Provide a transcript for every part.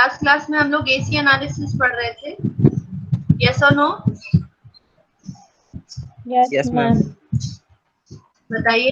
Last class में हम लोग एसी एनालिसिस पढ़ रहे थे, यस और नो? Yes ma'am. बताइए।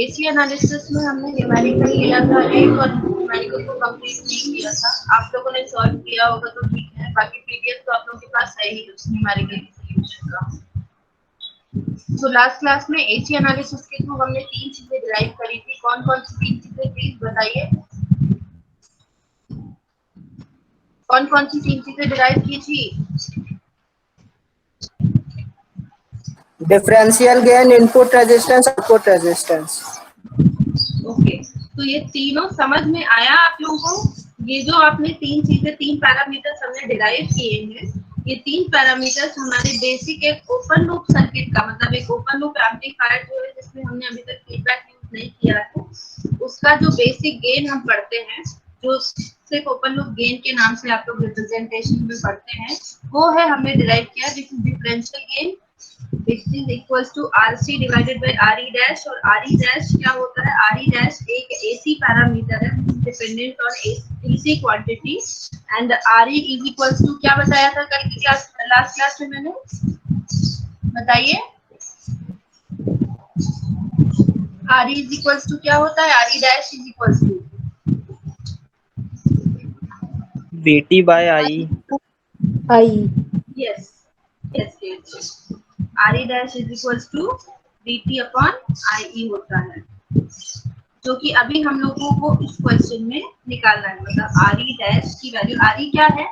एसी एनालिसिस में हमने न्यूमेरिकल लिया था एक, और न्यूमेरिकल को कंप्लीट नहीं किया था। आप लोगों ने सॉल्व किया होगा तो ठीक है, बाकी पीडीएफ तो आप लोगों के पास है ही उस न्यूमेरिकल सॉल्यूशन का। तो लास्ट क्लास में एसी एनालिसिस के थ्रू हमने 3 चीजें डिराइव करी थी। कौन कौन सी 3 चीजें प्लीज बताइए? कौन कौन सी 3 चीजें डिराइव की थी? Differential gain, input resistance, output resistance. Okay, तो ये तीनों समझ में आया आप लोगों को? ये जो आपने 3 चीजें, 3 पैरामीटर्स हमने डिराइव किए हैं, ये 3 पैरामीटर्स हमारे बेसिक एक ओपन लूप सर्किट का, मतलब एक ओपन लूप एम्पलीफायर जो है जिसमें हमने अभी तक फीडबैक यूज नहीं किया है, उसका जो बेसिक गेन हम पढ़ते हैं, जो सिर्फ ओपन लूप गेन के नाम से आप लोग रिप्रेजेंटेशन में पढ़ते हैं, वो है हमने डिराइव किया, this is differential gain which is equals to RC divided by RE dash। और RE dash क्या होता है? RE dash एक AC पैरामीटर है dependent on DC quantity, and RE is equals to क्या बताया था कल की क्लास, लास्ट क्लास में मैंने? बताइए। RE is equals to क्या होता है? RE dash is equals to BT by IE। yes yes yes, RE dash is equals to DT upon IE होता है, जो कि अभी हम लोगों को इस क्वेश्चन में निकालना है। मतलब RE डैश की वैल्यू, RE क्या है?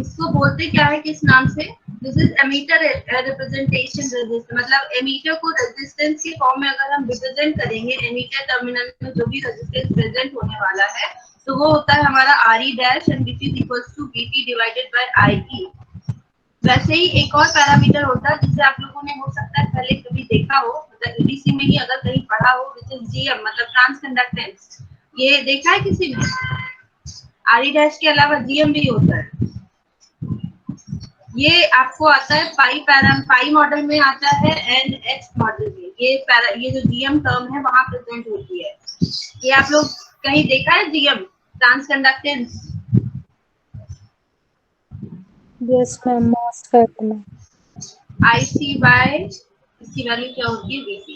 इसको बोलते क्या है, किस नाम से? This is ammeter representation resistance. मतलब एमीटर को रेजिस्टेंस के फॉर्म में अगर हम रिप्रेजेंट करेंगे, एमीटर टर्मिनल में जो भी रेजिस्टेंस प्रेजेंट होने वाला है, तो वो होता है हमारा RE dash, and this is equals to BT divided by IE। वैसे ही एक और पैरामीटर होता है जिसे आप लोगों ने हो सकता है पहले कभी देखा हो, मतलब ईडीसी में ही अगर कहीं पढ़ा हो, विच इज जीएम, मतलब ट्रांसकंडक्टेंस। ये देखा है किसी ने? आरई डैश के अलावा जीएम भी होता है। ये आपको आता है पाई मॉडल में आता है, एंड एक्स मॉडल में ये जो जीएम टर्म है वहां प्रेजेंट होती है। ये आप लोग कहीं देखा है GM, transconductance? Yes ma'am, MOSFET में IC बाय इसकी वैल्यू क्या होती है? VC।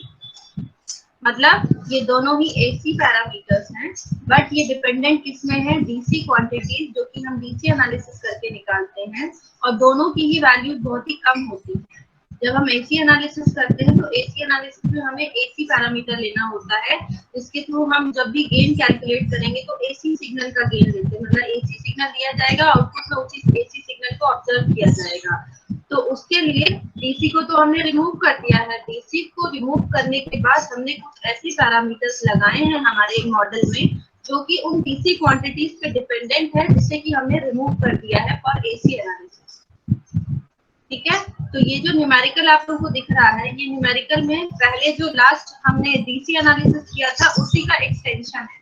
मतलब ये दोनों ही AC पैरामीटर्स हैं, बट ये डिपेंडेंट किसमें है? DC क्वांटिटीज, जो कि हम DC एनालिसिस करके निकालते हैं, और दोनों की ही वैल्यू बहुत ही कम होती है। जब हम AC एनालिसिस करते हैं तो AC एनालिसिस में हमें AC पैरामीटर लेना होता है, जिसके थ्रू हम जब भी गेन कैलकुलेट करेंगे तो AC सिग्नल का गेन लेते हैं। मतलब AC सिग्नल दिया जाएगा, आउटपुट में उसी AC सिग्नल को ऑब्जर्व किया जाएगा। तो उसके लिए DC को तो हमने रिमूव कर दिया है। DC को रिमूव करने के बाद हमने कुछ ऐसे पैरामीटर्स लगाए हैं हमारे मॉडल में, जो कि उन DC क्वांटिटीज पे डिपेंडेंट है, जिसे कि हमने रिमूव कर दिया है फॉर AC एनालिसिस। ठीक है, तो ये जो न्यूमेरिकल आप लोगों को दिख रहा है, ये न्यूमेरिकल में पहले जो लास्ट हमने DC एनालिसिस किया था उसी का एक्सटेंशन है।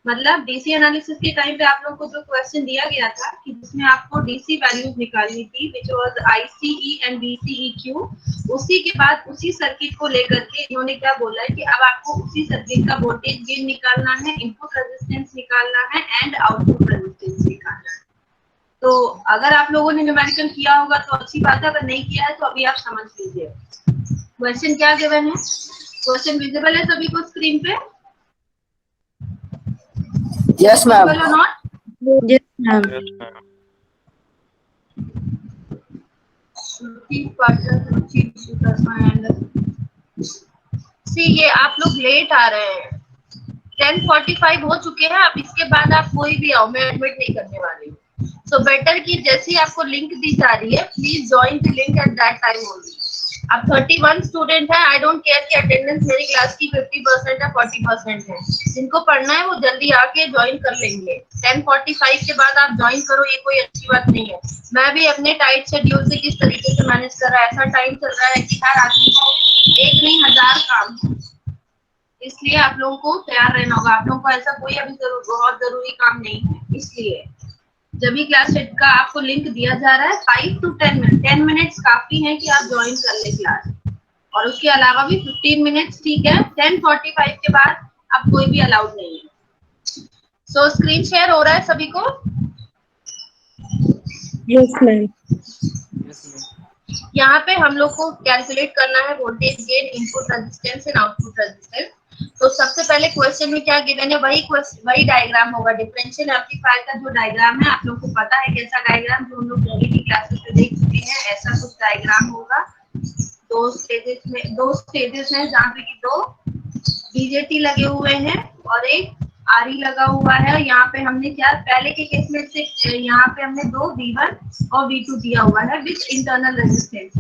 मतलब डीसी एनालिसिस के टाइम पे आप लोगों को जो क्वेश्चन दिया गया था कि जिसमें आपको डीसी वैल्यूज निकालनी थी, which was ICE and DCEQ, उसी के बाद उसी सर्किट को लेकर के इन्होंने क्या बोला है कि अब आपको उसी सर्किट का वोल्टेज गेन निकालना है, इनपुट रेजिस्टेंस निकालना है, एंड आउटपुट रेजिस्टेंस निकालना है। तो अगर आप लोगों ने न्यूमेरिकल किया होगा तो अच्छी बात है, अगर नहीं किया है तो अभी आप समझ लीजिए। क्वेश्चन क्या गिवन है? क्वेश्चन विजिबल है सभी को स्क्रीन पे? Yes ma'am. Yes ma'am. ये आप लोग लेट आ रहे हैं, 10:45 हो चुके हैं। अब इसके बाद आप कोई भी आओ, मैं एडमिट नहीं करने वाली हूँ। सो बेटर कि जैसे ही आपको लिंक दी जा रही है, please join the link at that time only. अब 31 स्टूडेंट है, आई डोंट केयर कि अटेंडेंस मेरी क्लास की 50% है 40% है। जिनको पढ़ना है वो जल्दी आके ज्वाइन कर लेंगे। 10:45 के बाद आप ज्वाइन करो, ये कोई अच्छी बात नहीं है। मैं भी अपने टाइट शेड्यूल से किस तरीके से मैनेज कर रहा है, ऐसा टाइम चल रहा है कि हर आदमी को एक नहीं 1000 काम है। इसलिए आप लोगों को तैयार रहना होगा। आप लोगों को ऐसा कोई अभी बहुत जरूरी काम नहीं है, इसलिए जब भी क्लास सेट का आपको लिंक दिया जा रहा है 5 to 10 मिनट, 10 मिनट्स काफी है कि आप ज्वाइन कर ले क्लास, और उसके अलावा भी 15 मिनट्स ठीक है। 10:45 के बाद अब कोई भी अलाउड नहीं है। सो स्क्रीन शेयर हो रहा है सभी को? Yes ma'am. यहाँ पे हम लोग को कैलकुलेट करना है voltage gain, input resistance and output resistance. तो सबसे पहले क्वेश्चन में क्या गिवन है, वही डायग्राम होगा। डिफरेंशियल एम्पलीफायर का जो डायग्राम है आप लोग को पता है कैसा डायग्राम, जो हम लोग पहले की क्लासेस में देख चुके हैं, ऐसा कुछ डायग्राम होगा। दो स्टेजेस में जहाँ पे कि 2 बीजेटी लगे हुए हैं और एक आरई लगा हुआ है। यहाँ पे हमने क्या पहले के केस में से यहाँ पे हमने 2 V1 और V2 दिया हुआ है विद इंटरनल रेजिस्टेंस।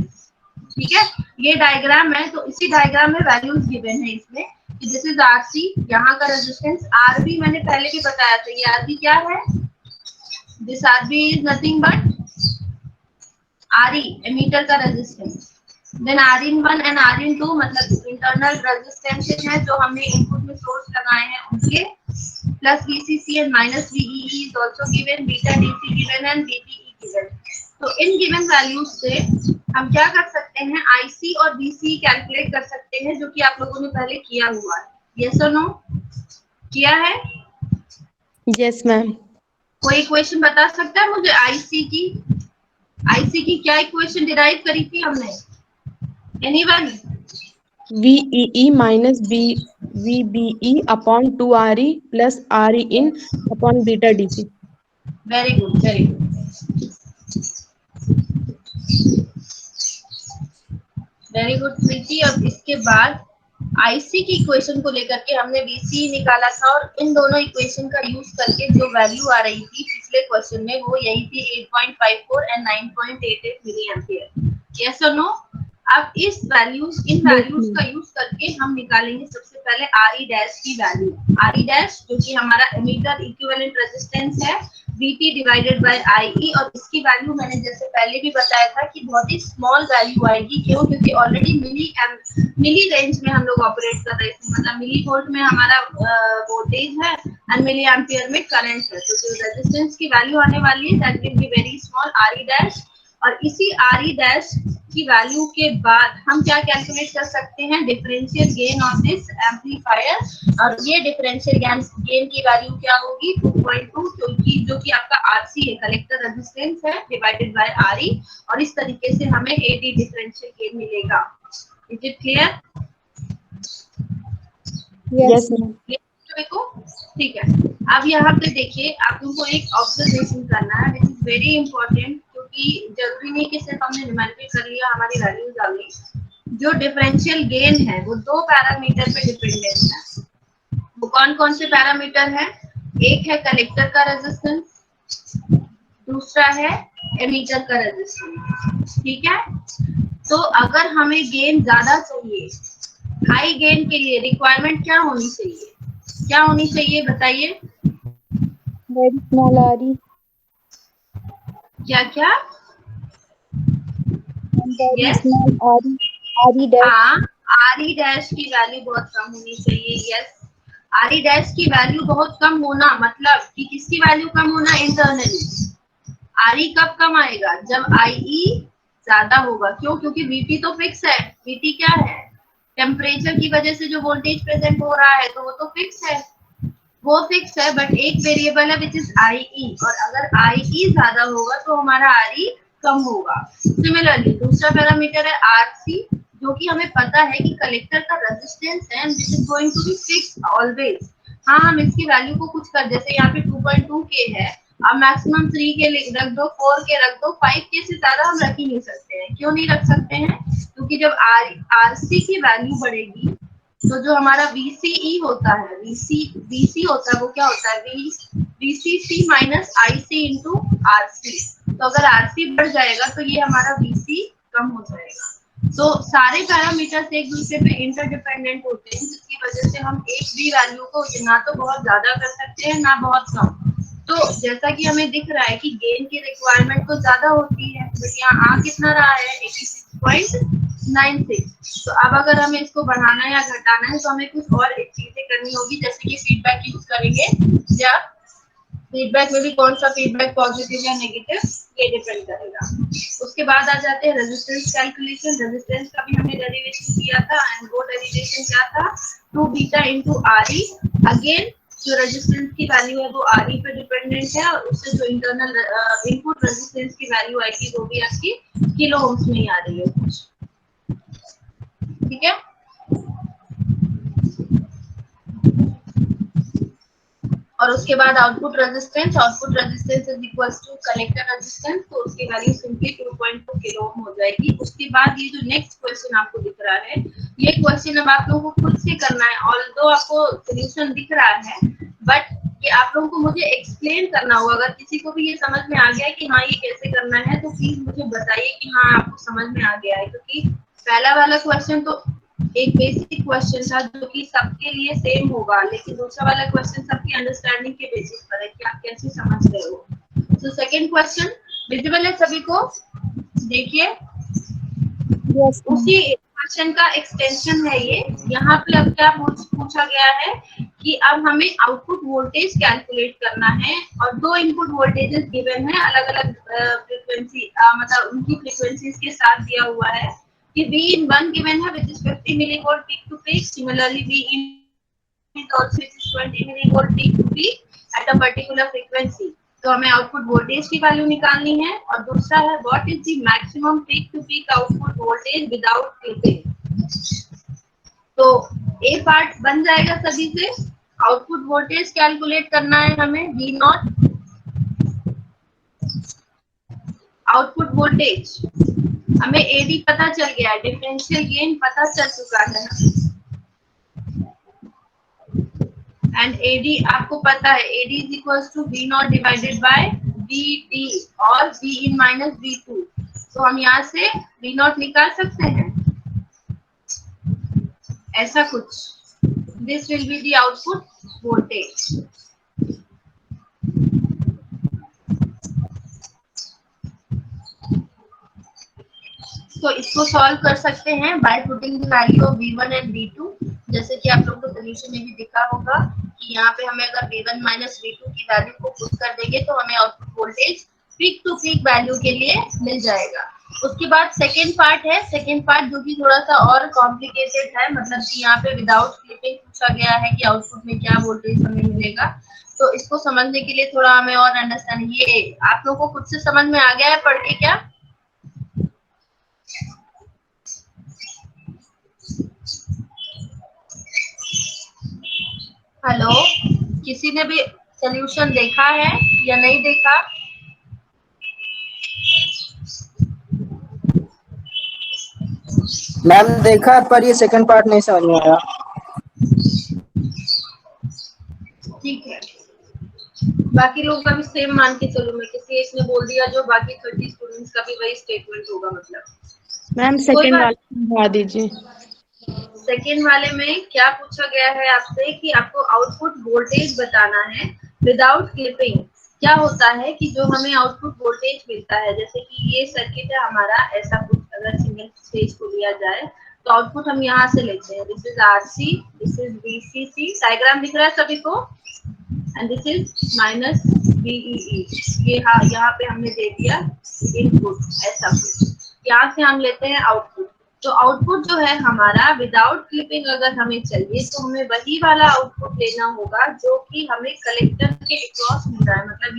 ठीक है, ये डायग्राम है। तो इसी डायग्राम में वैल्यूज गिवन है इसमें कि दिस इज आरसी, यहाँ का रेजिस्टेंस आरबी मैंने पहले भी बताया था। ये आरबी क्या है, this RB is nothing but RE, emitter का resistance. Then Rin1 and Rin2 मतलब इंटरनल रेजिस्टेंसेस हैं जो हमने इनपुट में सोर्स लगाए हैं उनके, plus VCC and minus VEE is also given, beta DC given and VBE given. तो इन गिवन वैल्यूज से हम क्या कर सकते हैं, IC और VC कैलकुलेट कर सकते हैं, जो कि आप लोगों ने पहले किया हुआ है। यस और नो? किया है? Yes ma'am. कोई इक्वेशन बता सकता है मुझे IC की क्या इक्वेशन डिराइव करी थी हमने? Anyone? VEE minus VBE upon 2RE plus REin upon beta DC. Very good, very good, very good Preeti. अब इसके बाद आईसी की इक्वेशन को लेकर के हमने VC निकाला था, और इन दोनों इक्वेशन का यूज करके जो वैल्यू आ रही थी पिछले क्वेश्चन में वो यही थी 8.54 एंड 9.88 मिली एम्पियर। यस और नो? अब इन वैल्यूज का यूज करके हम निकालेंगे सबसे पहले RE डैश की वैल्यू। RE डैश जो कि हमारा एमीटर इक्विवेलेंट रेजिस्टेंस है VT डिवाइडेड बाय IE, और इसकी वैल्यू मैंने जैसे पहले भी बताया था कि बहुत ही स्मॉल वैल्यू आएगी। क्यों? क्योंकि ऑलरेडी मिली रेंज में हम लोग ऑपरेट कर रहे थे, मतलब मिली वोल्ट में हमारा वोल्टेज है एंड मिली एम्पियर में करंट है। तो जो रेजिस्टेंस की वैल्यू आने वाली है that will be very small RE dash. और इसी RE डैश की वैल्यू के बाद हम क्या कैलकुलेट कर सकते हैं, differential gain of this amplifier. और ये डिफरेंशियल गेन की वैल्यू क्या होगी, 2.2, क्योंकि जो कि आपका RC है, कलेक्टर रेजिस्टेंस है, डिवाइडेड बाय RE, और इस तरीके से हमें AD डिफरेंशियल गेन मिलेगा। Is it clear? Yes ma'am. को ठीक है। अब यहाँ पे देखिए, आप लोगों को एक ऑब्जर्वेशन करना है विच इज वेरी इंपॉर्टेंट, क्योंकि जरूरी नहीं कि सिर्फ हमने न्यूमेरिकल कर लिया हमारी वैल्यूज आ गई। जो डिफरेंशियल गेन है वो 2 पैरामीटर पे डिपेंडेंट है। वो कौन कौन से पैरामीटर है? एक है कलेक्टर का रेजिस्टेंस, दूसरा है एमीटर का रेजिस्टेंस। ठीक है, तो अगर हमें गेन ज्यादा चाहिए, हाई गेन के लिए रिक्वायरमेंट क्या होनी चाहिए, क्या होनी चाहिए बताइए? Very small RE। क्या क्या? Very yes, small RE dash. हाँ, RE डैश की वैल्यू बहुत कम होनी चाहिए। यस, RE डैश की वैल्यू बहुत कम होना मतलब कि किसकी वैल्यू कम होना, इंटरनली। RE कब कम आएगा, जब IE ज्यादा होगा। क्यों? क्योंकि VT तो फिक्स है। VT क्या है, टेम्परेचर की वजह से जो वोल्टेज प्रेजेंट हो रहा है, तो वो तो फिक्स है, वो फिक्स है, बट एक वेरिएबल है विच इज IE, और अगर IE ज्यादा होगा तो हमारा RE कम होगा। सिमिलरली दूसरा पैरामीटर है RC, जो कि हमें पता है कि कलेक्टर का रेजिस्टेंस है, which is going to be fix always. हाँ, हम इसकी वैल्यू को कुछ कर, जैसे यहाँ पे 2.2 के है, अब मैक्सिमम 3 के रख दो, 4 के रख दो, 5 के से ज्यादा हम रख ही नहीं सकते हैं। क्यों नहीं रख सकते हैं? क्योंकि जब RC की वैल्यू बढ़ेगी तो जो हमारा VCE होता है, VC होता है, वो क्या होता है, VCC minus IC into RC। तो अगर RC बढ़ जाएगा तो ये हमारा VC कम हो जाएगा। तो सारे पैरामीटर्स एक दूसरे पे इंटरडिपेंडेंट होते हैं, जिसकी वजह से हम एक भी वैल्यू को ना तो बहुत ज्यादा कर सकते हैं ना बहुत कम। तो जैसा कि हमें दिख रहा है कि गेन की रिक्वायरमेंट तो ज्यादा होती है, बट यहाँ आ कितना रहा है, 96। तो अब अगर हमें इसको बढ़ाना या घटाना है तो हमें कुछ और चीजें करनी होगी, जैसे कि फीडबैक यूज करेंगे, या फीडबैक में भी कौन सा फीडबैक पॉजिटिव या नेगेटिव ये डिपेंड करेगा। उसके बाद आ जाते हैं रेजिस्टेंस कैलकुलेशन। रेजिस्टेंस का भी हमने डेरिवेशन किया था एंड वो डेरिवेशन क्या था, 2 बीटा इंटू RE। अगेन जो रेजिस्टेंस की वैल्यू है वो RE पे डिपेंडेंट है और उससे जो इंटरनल इनपुट रेजिस्टेंस की वैल्यू आएगी वो भी आपकी किलो ओम्स में ही आ रही है। ठीक है, और उसके बाद output resistance is equals to collector resistance, तो उसकी वैल्यू सिंपली 2.2 किलो ओम हो जाएगी। उसके बाद ये जो नेक्स्ट क्वेश्चन आपको दिख रहा है, ये क्वेश्चन अब आप लोगों को खुद से करना है। ऑल्दो आपको सॉल्यूशन दिख रहा है, बट ये आप लोगों को मुझे एक्सप्लेन करना होगा। अगर किसी को भी ये समझ में आ गया है कि हाँ ये कैसे करना है, तो प्लीज मुझे बताइए कि हाँ आपको समझ में आ गया है, क्योंकि पहला वाला क्वेश्चन तो एक बेसिक क्वेश्चन था जो कि सबके लिए सेम होगा, लेकिन दूसरा वाला क्वेश्चन सबकी अंडरस्टैंडिंग के बेसिस पर है कि आप कैसे समझ रहे हो। तो सेकंड क्वेश्चन विजिबल है सभी को, देखिए Yes, ma'am. उसी क्वेश्चन का एक्सटेंशन है ये। यहाँ पे अब क्या पूछा गया है कि अब हमें आउटपुट वोल्टेज कैलकुलेट करना है और दो इनपुट वोल्टेजेस गिवन है अलग अलग फ्रीक्वेंसी, मतलब उनकी फ्रीक्वेंसीज के साथ दिया हुआ है कि V1 given है which is 50 millivolt peak to peak, similarly Vin is also which is 20 millivolt peak to peak at a particular frequency। तो हमें आउटपुट वोल्टेज की वैल्यू निकालनी है और दूसरा है what is the maximum peak to peak output voltage without clipping. तो A part बन जाएगा सभी से। आउटपुट वोल्टेज कैलकुलेट करना है हमें, V0 आउटपुट वोल्टेज, हमें एडी पता चल गया है, डिफरेंशियल गेन पता चल चुका है एंड एडी आपको पता है, AD is equals to V0 divided by VD और Vin माइनस V2। तो हम यहाँ से V0 निकाल सकते हैं ऐसा कुछ। This will be the output voltage. तो इसको सॉल्व कर सकते हैं by putting the value of V1 and V2, जैसे कि आप लोगों को सोल्यूशन में भी दिखा होगा कि यहाँ पे हमें अगर V1 माइनस V2 की वैल्यू को पुट कर देंगे तो हमें output voltage peak to peak value के लिए मिल जाएगा। उसके बाद सेकेंड पार्ट है, सेकेंड पार्ट जो कि थोड़ा सा और कॉम्प्लिकेटेड है, मतलब कि यहाँ पे विदाउट क्लिपिंग पूछा गया है कि आउटपुट में क्या वोल्टेज हमें मिलेगा। तो इसको समझने के लिए थोड़ा हमें और अंडरस्टैंड, ये आप लोगों को खुद से समझ में आ गया है पढ़ के क्या? हेलो, किसी ने भी सॉल्यूशन देखा है या नहीं देखा? मैम देखा पर ये सेकंड पार्ट नहीं समझ में आया। ठीक है, बाकी लोग का भी सेम मान के चलो, मैं किसी एक ने बोल दिया जो बाकी 30 स्टूडेंट्स का भी वही स्टेटमेंट होगा। मतलब मैम सेकंड वाला बढ़ा दीजिए। सेकेंड वाले में क्या पूछा गया है आपसे कि आपको आउटपुट वोल्टेज बताना है विदाउट क्लिपिंग। क्या होता है कि जो हमें आउटपुट वोल्टेज मिलता है, जैसे कि ये सर्किट है हमारा, ऐसा कुछ अगर सिंगल स्टेज को लिया जाए तो आउटपुट हम यहाँ से लेते हैं, this is RC, this is VCC, diagram दिख रहा है सभी को, and this is minus VEE। ये हाँ यहाँ पे हमने दे दिया इनपुट, ऐसा कुछ यहाँ से हम लेते हैं आउटपुट। तो आउटपुट जो है हमारा विदाउट क्लिपिंग अगर हमें चाहिए तो हमें वही वाला आउटपुट लेना होगा जो कि हमें कलेक्टर के अक्रॉस मिल रहा है, मतलब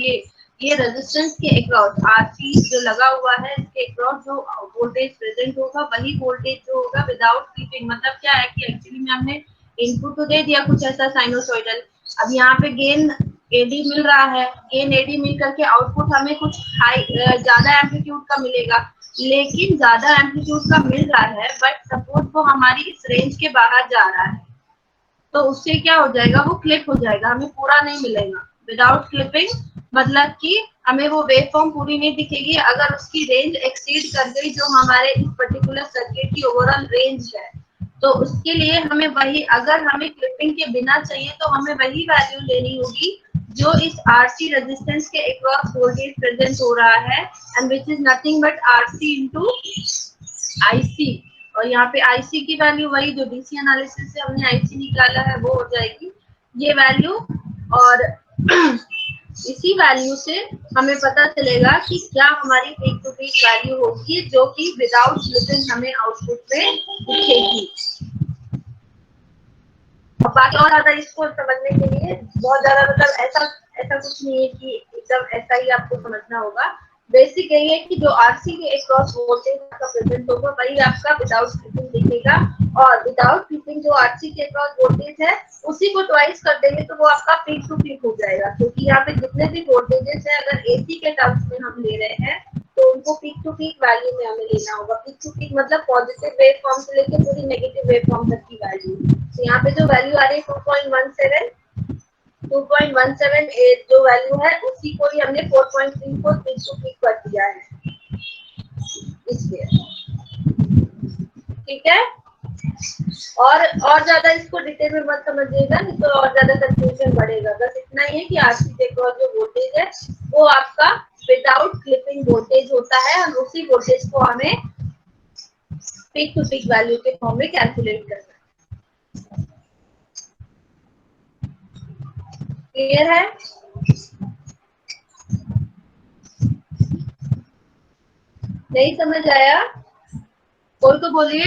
ये रेजिस्टेंस के अक्रॉस RC जो लगा हुआ है इसके अक्रॉस जो वोल्टेज प्रेजेंट होगा वही वोल्टेज जो होगा विदाउट क्लिपिंग। मतलब क्या है कि एक्चुअली में हमने इनपुट तो दे दिया कुछ ऐसा साइनोसॉइडल, अब यहाँ पे गेन एडी मिल रहा है, गेन एडी मिल करके आउटपुट हमें कुछ हाई ज्यादा एम्पलीट्यूड का मिलेगा, लेकिन ज्यादा एम्पलीट्यूड का मिल रहा है बट सपोज वो हमारी इस रेंज के बाहर जा रहा है तो उससे क्या हो जाएगा, वो क्लिप हो जाएगा, हमें पूरा नहीं मिलेगा विदाउट क्लिपिंग। मतलब कि हमें वो वेव फॉर्म पूरी नहीं दिखेगी अगर उसकी रेंज एक्सीड कर गई जो हमारे इस पर्टिकुलर सर्किट की ओवरऑल रेंज है। तो उसके लिए हमें वही, अगर हमें क्लिपिंग के बिना चाहिए तो हमें वही वैल्यू लेनी होगी जो इस RC रेजिस्टेंस के अक्रॉस वोल्टेज प्रेजेंट हो रहा है, and which is nothing but RC into IC। और यहाँ पे आईसी की वैल्यू वही जो डीसी एनालिसिस से हमने आईसी निकाला है वो हो जाएगी ये वैल्यू। और इसी वैल्यू से हमें पता चलेगा कि क्या हमारी पीक टू पीक वैल्यू होगी जो कि विदाउट स्लिपिंग हमें आउटपुट में दिखेगी। और बाकी और ज्यादा इसको समझने के लिए बहुत ज्यादा मतलब ऐसा ऐसा कुछ नहीं है कि एकदम ऐसा ही आपको समझना होगा। बेसिक यही है कि जो आरसी के अक्रॉस वोल्टेज का प्रेजेंट होगा वही आपका विदाउट स्लिपिंग दिखेगा। और विदाउट स्लिपिंग जो आरसी के अक्रॉस वोल्टेज है उसी को ट्वाइस कर देंगे तो वो आपका पीक टू पीक हो जाएगा। क्योंकि यहाँ पे जितने भी वोल्टेजेस है अगर एसी के टर्म्स में हम ले रहे हैं तो उनको पीक टू पीक वैल्यू में हमें लेना होगा। पीक टू पीक मतलब पॉजिटिव वेव फॉर्म से लेकर पूरी नेगेटिव वेव फॉर्म तक की वैल्यू। तो यहाँ पे जो वैल्यू आ रही है 2.17 जो वैल्यू है उसी को ही हमने 4.34 पीक टू पीक कर दिया है इसलिए। ठीक है, और ज्यादा इसको डिटेल में मत समझिएगा नहीं तो और ज्यादा कंफ्यूजन बढ़ेगा। बस इतना ही है कि आरसी के अक्रॉस जो वोल्टेज है वो आपका विदाउट क्लिपिंग वोल्टेज होता है और उसी वोल्टेज को हमें पीक टू पीक वैल्यू के फॉर्म में कैलकुलेट करना है। क्लियर है? नहीं समझ आया? कोई तो बोलिए।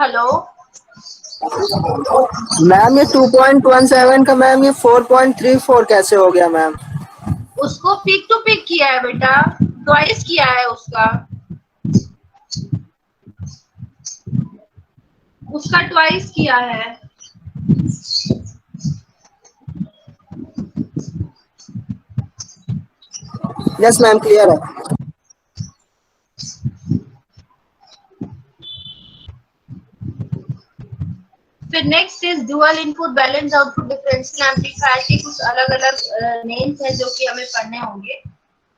हेलो मैम ये 2.17 का मैम ये 4.34 कैसे हो गया मैम? उसको पीक टू पीक किया है बेटा, ट्वाइस किया है उसका ट्वाइस किया है। यस मैम क्लियर है। फिर next is dual input balance output differential amplifier के कुछ अलग अलग नेम्स है जो कि हमें पढ़ने होंगे।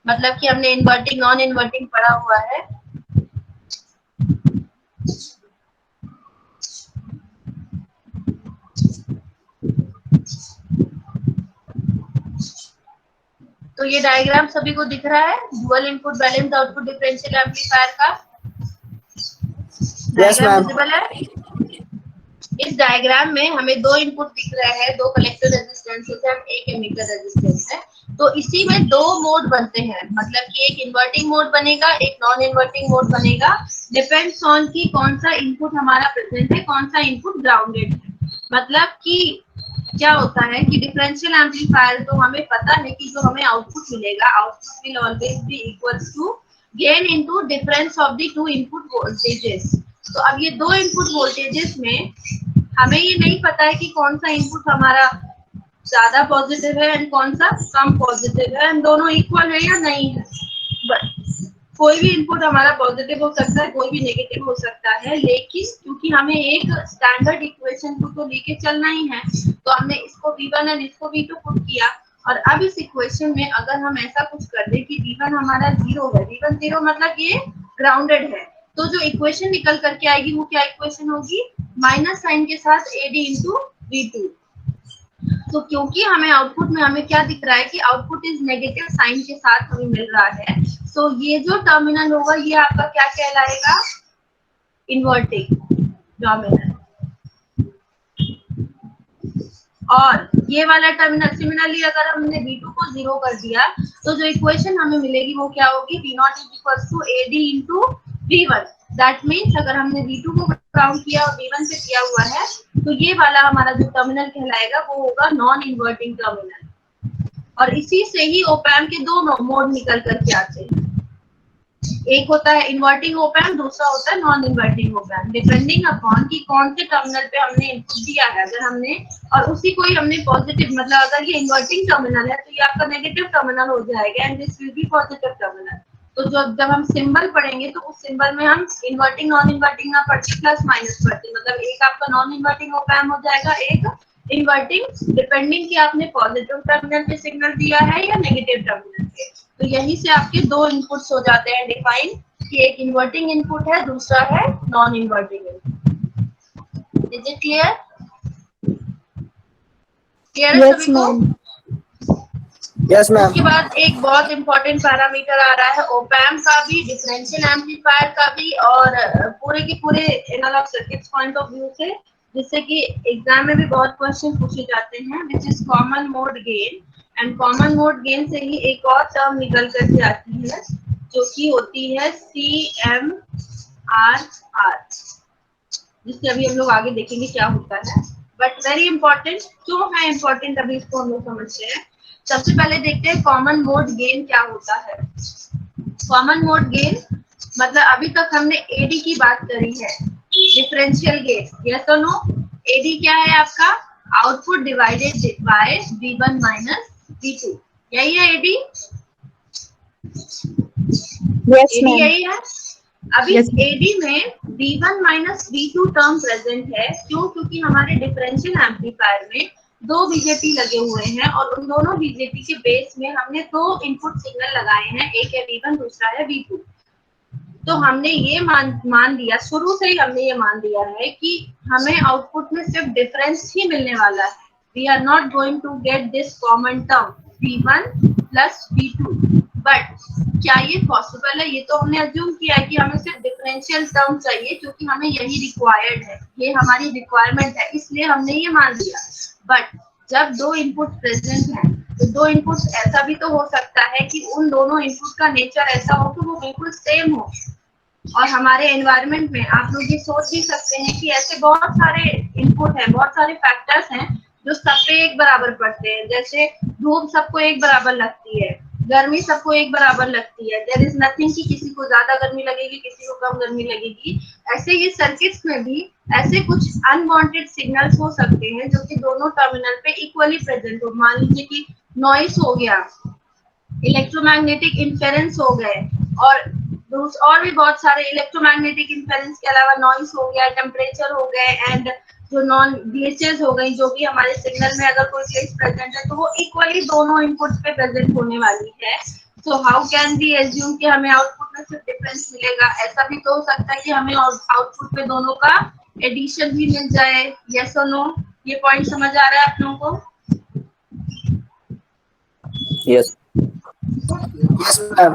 मतलब कि हमने इन्वर्टिंग नॉन इन्वर्टिंग पढ़ा हुआ है। तो ये डायग्राम सभी को दिख रहा है dual input balance output differential amplifier का? Yes diagram ma'am. विजिबल है? इस डायग्राम में हमें दो इनपुट दिख रहे हैं, दो कलेक्टर रेजिस्टेंसेस है, एक एमिटर रेजिस्टेंस है। तो इसी में दो मोड बनते हैं, मतलब कि एक इन्वर्टिंग मोड बनेगा, एक नॉन इन्वर्टिंग मोड बनेगा। डिपेंड्स ऑन कि कौन सा इनपुट हमारा प्रेजेंट है, कौन सा इनपुट ग्राउंडेड है। मतलब कि क्या होता है कि डिफरेंशियल एम्पलीफायर तो हमें पता है कि जो हमें आउटपुट मिलेगा, output will always be equals to gain into difference of the two input voltages. तो अब ये दो इनपुट वोल्टेजेस में हमें ये नहीं पता है कि कौन सा इनपुट हमारा ज्यादा पॉजिटिव है एंड कौन सा कम पॉजिटिव है, एंड दोनों इक्वल है या नहीं है। बट कोई भी इनपुट हमारा पॉजिटिव हो सकता है, कोई भी नेगेटिव हो सकता है, लेकिन क्योंकि हमें एक स्टैंडर्ड इक्वेशन को तो लेके चलना ही है तो हमने इसको V1 एंड इसको V2 पुट किया। और अब इस इक्वेशन में अगर हम ऐसा कुछ कर दे कि V1 हमारा 0 है, V1 0 मतलब ये ग्राउंडेड है, तो जो इक्वेशन निकल करके आएगी वो क्या इक्वेशन होगी? माइनस साइन के साथ AD इंटू V2। तो क्योंकि हमें आउटपुट में हमें क्या दिख रहा है कि आउटपुट इज नेगेटिव साइन के साथ हमें मिल रहा है, तो ये जो टर्मिनल होगा ये आपका क्या कहलाएगा? Inverting terminal. और ये वाला टर्मिनल सिमिलरली अगर हमने V2 को 0 कर दिया तो जो इक्वेशन हमें मिलेगी वो क्या होगी? V0 is equal to AD into V1। That means अगर हमने V2 को ग्राउंड किया और V1 पे किया हुआ है तो ये वाला हमारा जो टर्मिनल कहलाएगा वो होगा नॉन इन्वर्टिंग टर्मिनल। और इसी से ही ओप एम्प के दो मोड निकल करके आते हैं, एक होता है इन्वर्टिंग ओप एम्प, दूसरा होता है non inverting op amp, depending upon कि कौन से टर्मिनल पे हमने इनपुट दिया है। अगर हमने और उसी को ही हमने पॉजिटिव, मतलब अगर ये इन्वर्टिंग टर्मिनल है तो ये आपका नेगेटिव टर्मिनल हो जाएगा and this will be positive terminal. तो जब हम सिंबल पढ़ेंगे तो उस सिंबल में हम इन्वर्टिंग नॉन इन्वर्टिंग ना पढ़ते, प्लस माइनस पढ़ते, मतलब एक आपका नॉन इन्वर्टिंग ओप एम्प हो जाएगा, एक इन्वर्टिंग, डिपेंडिंग कि आपने पॉजिटिव टर्मिनल पे सिग्नल दिया है या नेगेटिव टर्मिनल पे। तो यहीं से आपके दो इनपुट्स हो जाते हैं डिफाइन, कि एक इन्वर्टिंग इनपुट है, दूसरा है non inverting input. Is it clear? Clear है यस सभी को? मैम। Yes ma'am. उसके बाद एक बहुत इंपॉर्टेंट पैरामीटर आ रहा है ओपैम्प का भी, डिफरेंशियल एम्पलीफायर का भी, और पूरे के पूरे analog circuits point of view से, जिससे कि एग्जाम में भी बहुत क्वेश्चन पूछे जाते हैं, which is common mode gain. And common mode gain से ही एक और टर्म निकल करके आती है जो कि होती है CMRR, जिससे अभी हम लोग आगे देखेंगे क्या होता है। बट वेरी इंपॉर्टेंट, क्यों है इंपॉर्टेंट अभी इसको हम लोग समझते हैं। सबसे पहले देखते हैं कॉमन मोड गेन क्या होता है। कॉमन मोड गेन मतलब अभी तक हमने एडी की बात करी है, डिफरेंशियल गेन, यस और नो। एडी क्या है आपका, output divided by V1 minus V2, यही है एडी। Yes, AD ma'am. यही है। अभी Yes. एडी में V1 minus V2 term present है, क्यों? क्योंकि हमारे डिफरेंशियल एम्पलीफायर में दो बीजेटी लगे हुए हैं और उन दोनों बीजेटी के बेस में हमने दो इनपुट सिग्नल लगाए हैं, एक है V1 दूसरा है V2। तो हमने ये मान लिया, शुरू से ही हमने ये मान लिया है कि हमें आउटपुट में सिर्फ डिफरेंस ही मिलने वाला है। We are not going to get this common term V1 plus V2। But क्या ये पॉसिबल है? ये तो हमने अज्यूम किया है कि हमें सिर्फ डिफरेंशियल टर्म चाहिए, क्योंकि हमें यही रिक्वायर्ड है, ये हमारी रिक्वायरमेंट है, इसलिए हमने ये मान लिया। बट जब दो इनपुट प्रेजेंट हैं, तो दो इनपुट्स ऐसा भी तो हो सकता है कि उन दोनों इनपुट का नेचर ऐसा हो कि वो बिल्कुल सेम हो। और हमारे एनवायरनमेंट में आप लोग ये सोच भी सकते हैं कि ऐसे बहुत सारे इनपुट हैं, बहुत सारे फैक्टर्स हैं जो सब पे एक बराबर पड़ते हैं। जैसे धूप सबको एक बराबर लगती है, गर्मी सबको एक बराबर लगती है, देयर इज नथिंग कि किसी को ज्यादा गर्मी लगेगी, किसी को कम गर्मी लगेगी। ऐसे ही सर्किट्स में भी ऐसे कुछ अनवांटेड सिग्नल्स हो सकते हैं जो कि दोनों टर्मिनल पे इक्वली प्रेजेंट हो। मान लीजिए कि नॉइस हो गया, इलेक्ट्रोमैग्नेटिक इंफेरेंस हो गए, और भी बहुत सारे इलेक्ट्रोमैग्नेटिक इंफेरेंस के अलावा नॉइस हो गया, टेम्परेचर हो गए, एंड जो नॉन ग्लिचेस हो गई, जो भी हमारे सिग्नल में अगर कोई ग्लिच प्रेजेंट है तो वो इक्वली दोनों इनपुट्स पे प्रेजेंट होने वाली है। So how can we assume कि हमें आउटपुट में सिर्फ डिफरेंस मिलेगा? ऐसा भी तो हो सकता है कि हमें आउटपुट पे दोनों का एडिशन भी मिल जाए, यस और नो। ये पॉइंट समझ आ रहा है आप लोगों को? Yes yes ma'am.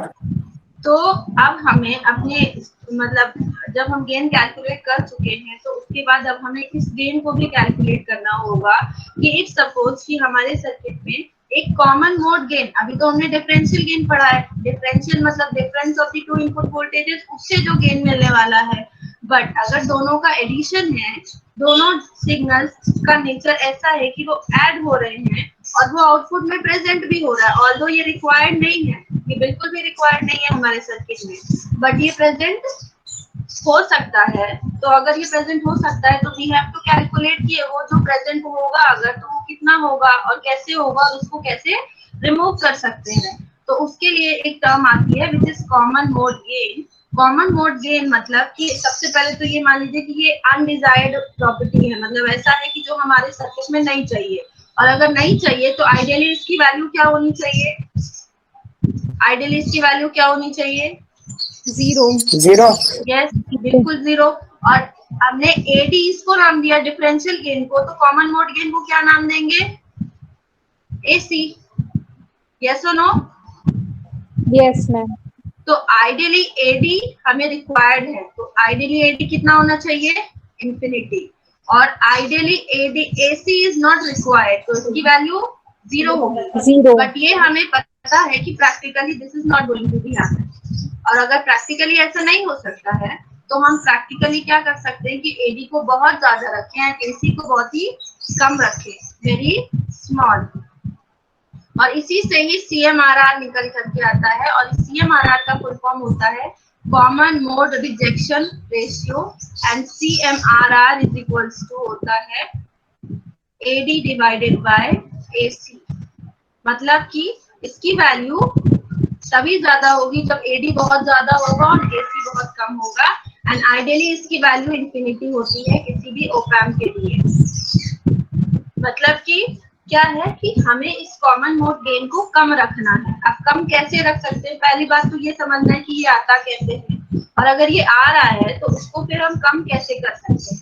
तो अब हमें अपने मतलब जब हम गेन कैलकुलेट कर चुके हैं, तो उसके बाद अब हमें इस गेन को भी कैलकुलेट करना होगा कि इफ सपोज कि हमारे सर्किट में एक कॉमन मोड गेन, अभी तो हमने डिफरेंशियल गेन पढ़ा है, डिफरेंशियल मतलब difference of the two input voltages, उससे जो गेन मिलने वाला है। बट अगर दोनों का एडिशन है, दोनों सिग्नल्स का नेचर ऐसा है कि वो ऐड हो रहे हैं और वो आउटपुट में प्रेजेंट भी हो रहा है, ऑल्दो ये रिक्वायर्ड नहीं है, ये बिल्कुल भी रिक्वायर्ड नहीं है हमारे सर्किट में, बट ये प्रेजेंट हो सकता है। तो अगर ये प्रेजेंट हो सकता है तो वी हैव टू कैलकुलेट कि वो जो प्रेजेंट होगा अगर, तो वो कितना होगा और कैसे होगा और उसको कैसे रिमूव कर सकते हैं। तो उसके लिए एक टर्म आती है which is common mode gain. Common mode gain मतलब कि सबसे पहले तो ये मान लीजिए कि ये अनडिजायर्ड प्रॉपर्टी है, मतलब ऐसा है कि जो हमारे सर्किट में नहीं चाहिए। और अगर नहीं चाहिए तो आइडियली इसकी वैल्यू क्या होनी चाहिए? आइडियली इसकी वैल्यू क्या होनी चाहिए? Zero. जीरो। यस, बिल्कुल जीरो। और हमने एडी इसको नाम दिया डिफरेंशियल गेन को, तो कॉमन मोड गेन को क्या नाम देंगे? एसी, यस और नो। Yes, ma'am. तो आइडियली एडी हमें रिक्वायर्ड है, तो आइडियली एडी कितना होना चाहिए? इंफिनिटी। और ideally AD AC is not required, तो इसकी वैल्यू जीरो होगी। Zero. बट ये हमें पता है कि practically this is not going to be happen. और अगर प्रैक्टिकली ऐसा नहीं हो सकता है, तो हम प्रैक्टिकली क्या कर सकते हैं कि एडी को बहुत ज्यादा रखें एंड एसी को बहुत ही कम रखें, वेरी स्मॉल। और इसी से ही CMRR निकल करके आता है, और CMRR का फुल फॉर्म होता है common mode rejection ratio, and CMRR is equals to होता है AD डिवाइडेड बाय AC। मतलब कि इसकी वैल्यू तभी ज्यादा होगी जब AD बहुत ज्यादा होगा और AC बहुत कम होगा, एंड आइडियली इसकी वैल्यू इंफिनिटी होती है किसी भी ओपैम्प के लिए। मतलब कि क्या है कि हमें इस कॉमन मोड गेन को कम रखना है। अब कम कैसे रख सकते हैं? पहली बात तो ये समझना है कि ये आता कैसे है, और अगर ये आ रहा है तो उसको फिर हम कम कैसे कर सकते हैं।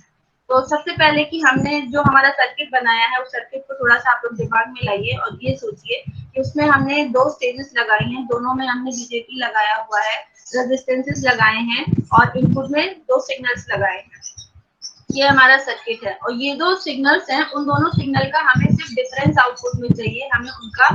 तो सबसे पहले कि हमने जो हमारा सर्किट बनाया है उस सर्किट को थोड़ा सा आप लोग दिमाग में लाइए और ये सोचिए कि उसमें हमने दो स्टेजेस लगाई हैं, दोनों में हमने बीजेटी लगाया हुआ है, रेजिस्टेंसेस लगाए हैं और इनपुट में दो सिग्नल्स लगाए हैं। ये हमारा सर्किट है और ये दो सिग्नल्स हैं, उन दोनों सिग्नल का हमें सिर्फ डिफरेंस आउटपुट में चाहिए, हमें उनका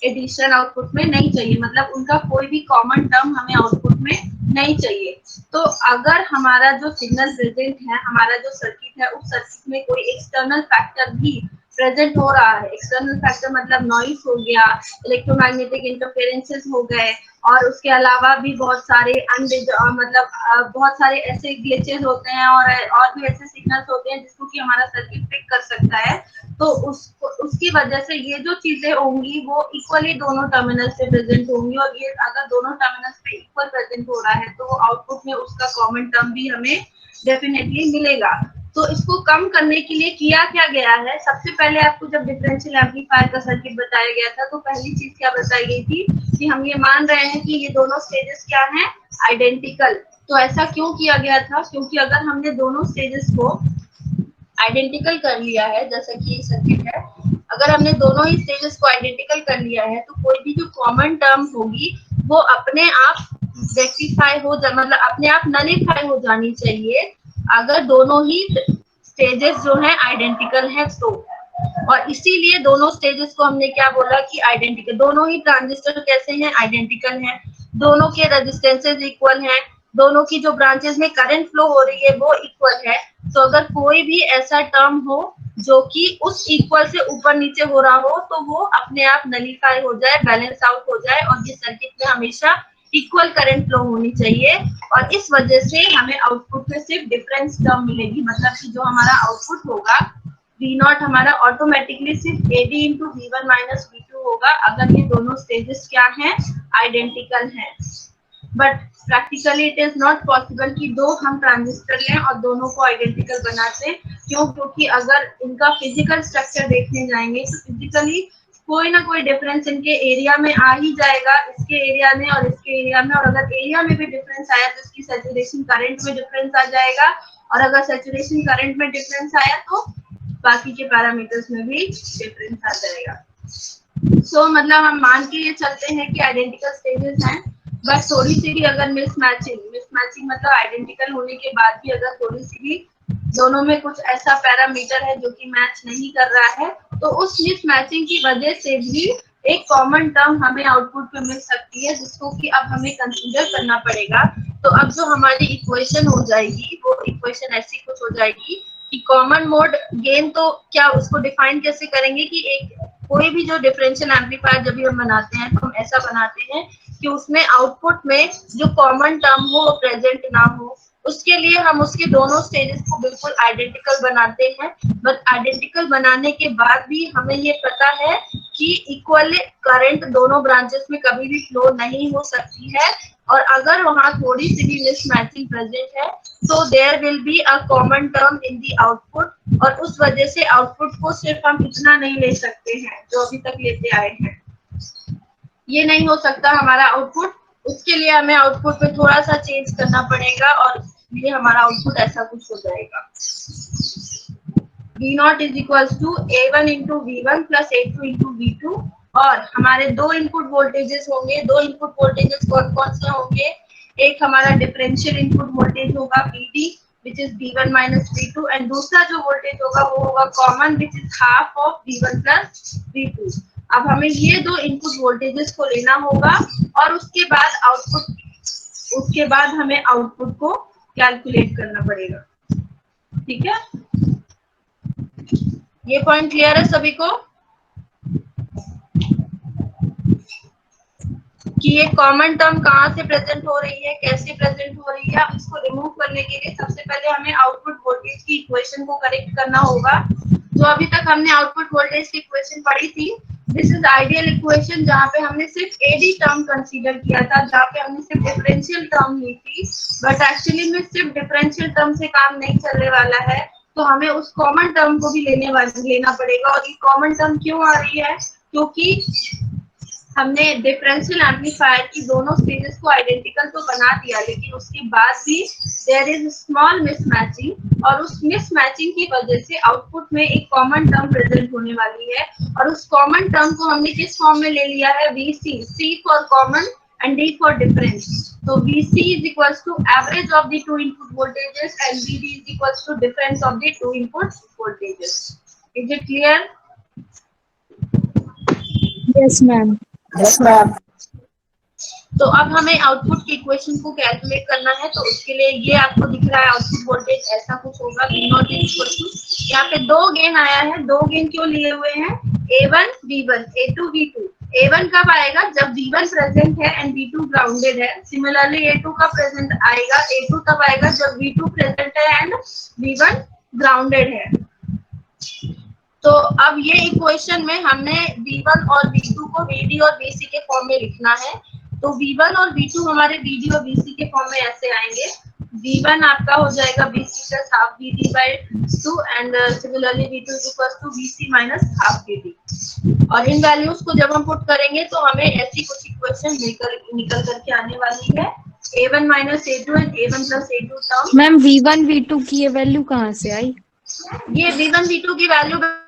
एडिशन आउटपुट में नहीं चाहिए, मतलब उनका कोई भी कॉमन टर्म हमें आउटपुट में नहीं चाहिए। तो अगर हमारा जो सिग्नल प्रेजेंट है, हमारा जो सर्किट है, उस सर्किट में कोई एक्सटर्नल फैक्टर भी प्रेजेंट हो रहा है, एक्सटर्नल फैक्टर मतलब नॉइस हो गया, इलेक्ट्रोमैग्नेटिक इंटरफेरेंसेस हो गए और उसके अलावा भी बहुत सारे बहुत सारे ऐसे ग्लिचेस होते हैं और भी ऐसे सिग्नल्स होते हैं जिसको कि हमारा सर्किट पिक कर सकता है। तो उसकी वजह से ये जो चीजें होंगी वो इक्वली दोनों टर्मिनल से प्रेजेंट होंगी और ये अगर दोनों टर्मिनल्स पे इक्वल प्रेजेंट हो रहा है तो वो आउटपुट में उसका कॉमन टर्म भी हमें डेफिनेटली मिलेगा। तो इसको कम करने के लिए किया क्या गया है, सबसे पहले आपको जब डिफरेंशियल एम्पलीफायर का सर्किट बताया गया था तो पहली चीज क्या बताई गई थी कि हम ये मान रहे हैं कि ये दोनों स्टेजेस क्या हैं, आइडेंटिकल। तो ऐसा क्यों किया गया था, क्योंकि अगर हमने दोनों स्टेजेस को आइडेंटिकल कर लिया है, जैसा कि ये सर्किट है, अगर हमने दोनों ही स्टेजेस को आइडेंटिकल कर लिया है तो कोई भी जो कॉमन टर्म होगी वो अपने आप रेक्टिफाई हो जा मतलब अपने आप नलिफाई हो जानी चाहिए अगर दोनों ही स्टेजेस जो हैं आइडेंटिकल हैं तो। और इसीलिए दोनों स्टेजेस को हमने क्या बोला कि आइडेंटिकल, दोनों ही ट्रांजिस्टर कैसे हैं, आइडेंटिकल हैं, दोनों के रेजिस्टेंसेस इक्वल हैं, दोनों की जो ब्रांचेस में करंट फ्लो हो रही है वो इक्वल है। तो अगर कोई भी ऐसा टर्म हो जो कि उस इक्वल से ऊपर नीचे हो रहा हो तो वो अपने आप नलिफाई हो जाए, बैलेंस आउट हो जाए और ये सर्किट में हमेशा इक्वल करंट फ्लो होनी चाहिए और इस वजह से हमें आउटपुट में सिर्फ डिफरेंस टर्म मिलेगी, मतलब कि जो हमारा आउटपुट होगा V0 हमारा ऑटोमेटिकली सिर्फ AD into V1 minus V2 होगा अगर ये दोनों स्टेजेस क्या हैं, आइडेंटिकल हैं। But practically it is not possible कि दो हम ट्रांजिस्टर लें और दोनों को आइडेंटिकल बना दें। क्यों? क्योंकि अगर इनका फिजिकल स्ट्रक्चर देखने जाएंगे तो फिजिकली कोई ना कोई डिफरेंस इनके एरिया में आ ही जाएगा, इसके एरिया में और इसके एरिया में, और अगर एरिया में भी डिफरेंस आया तो इसकी सैचुरेशन करंट में डिफरेंस आ जाएगा और अगर सैचुरेशन करंट में डिफरेंस आया तो बाकी के पैरामीटर्स में भी डिफरेंस आ जाएगा। सो मतलब हम मान के ये चलते हैं कि आइडेंटिकल स्टेजेस हैं, बस थोड़ी सी भी अगर मिसमैचिंग मतलब आइडेंटिकल होने के बाद भी अगर थोड़ी सी भी दोनों में कुछ ऐसा पैरामीटर है जो कि मैच नहीं कर रहा है तो उस मिसमैचिंग की वजह से भी एक कॉमन टर्म हमें आउटपुट पे मिल सकती है जिसको कि अब हमें कंसीडर करना पड़ेगा। तो अब जो हमारी इक्वेशन हो जाएगी वो इक्वेशन ऐसी कुछ हो जाएगी कि कॉमन मोड गेन, तो क्या उसको डिफाइन कैसे करेंगे कि एक कोई भी जो डिफरेंशियल एम्पलीफायर जब भी हम बनाते हैं तो हम ऐसा बनाते हैं कि उसमें आउटपुट में जो कॉमन टर्म हो वो प्रेजेंट ना हो। उसके लिए हम उसके दोनों स्टेजेस को बिल्कुल आइडेंटिकल बनाते हैं, बट आइडेंटिकल बनाने के बाद भी हमें ये पता है कि इक्वल करंट दोनों ब्रांचेस में कभी भी फ्लो नहीं हो सकती है और अगर वहां थोड़ी सी भी मिसमैचिंग प्रेजेंट है तो there will be a common term in the output और उस वजह से आउटपुट को सिर्फ हम इतना नहीं ले सकते हैं जो अभी तक लेते आए हैं, ये नहीं हो सकता हमारा आउटपुट। उसके लिए हमें आउटपुट में थोड़ा सा चेंज करना पड़ेगा और ये हमारा आउटपुट ऐसा कुछ हो जाएगा। V0 is equals to A1 into V1 plus A2 into V2 और हमारे दो इनपुट वोल्टेजेस होंगे। दो इनपुट वोल्टेजेस कौन कौन से होंगे? एक हमारा डिफरेंशियल इनपुट वोल्टेज होगा VD which is V1 minus V2 and दूसरा जो वोल्टेज होगा वो होगा common which is half of V1 plus V2। अब हमें ये दो इनपुट वोल्टेजेस को लेना होगा और उसके बाद हमें आउटपुट को कैलकुलेट करना पड़ेगा। ठीक है, ये पॉइंट क्लियर है सभी को कि ये कॉमन टर्म कहाँ से प्रेजेंट हो रही है, कैसे प्रेजेंट हो रही है। इसको रिमूव करने के लिए सबसे पहले हमें आउटपुट वोल्टेज की इक्वेशन को करेक्ट करना होगा। जो अभी तक हमने आउटपुट वोल्टेज की इक्वेशन पढ़ी थी, दिस इज आइडियल इक्वेशन जहाँ पे हमने सिर्फ एडी टर्म कंसीडर किया था, जहाँ पे हमने सिर्फ डिफरेंशियल टर्म ली थी, बट एक्चुअली में सिर्फ डिफरेंशियल टर्म से काम नहीं चलने वाला है, तो हमें उस कॉमन टर्म को भी लेना पड़ेगा। और ये कॉमन टर्म क्यों आ रही है? क्योंकि हमने डिफरेंशियल एम्पलीफायर की दोनों स्टेजेस को आइडेंटिकल तो बना दिया, लेकिन उसके बाद भी देयर इज स्मॉल मिसमैचिंग, और उस मिसमैचिंग की वजह से आउटपुट में एक कॉमन टर्म प्रेजेंट होने वाली है, और उस कॉमन टर्म को हमने किस फॉर्म में ले लिया है, VC, C for common and D for difference. So VC is equals to average of the two input voltages and VD is equals to difference of the two input voltages. Is it clear? Yes, ma'am. Yes, ma'am. तो अब हमें output की equation को calculate करना है, तो उसके लिए ये आपको दिख रहा है आउटपुट वोल्टेज ऐसा कुछ होगा, V0 इक्वल टू, यहाँ पे दो गेन आया है, दो गेन क्यों लिए हुए हैं, A1 V1, A2 V2। A1 कब आएगा, जब V1 प्रेजेंट है एंड V2 ग्राउंडेड है। सिमिलरली A2 का प्रेजेंट आएगा, A2 तब आएगा जब V2 प्रेजेंट है एंड V1 ग्राउंडेड है। तो अब ये इक्वेशन में हमने V1 और V2 को VD और VC के फॉर्म में लिखना है। तो V1 और V2 हमारे VD और VC के फॉर्म में ऐसे आएंगे, V1 आपका हो जाएगा VC plus half VD by 2 and similarly V2 is equal to VC minus half VD। और इन वैल्यूज को जब हम पुट करेंगे तो हमें ऐसी कुछ इक्वेशन निकल करके आने वाली है, A1 minus A2 and A1 plus A2 term. Ma'am V1 V2 की ये वैल्यू कहाँ से आई? ये V1 V2 की वैल्यू है,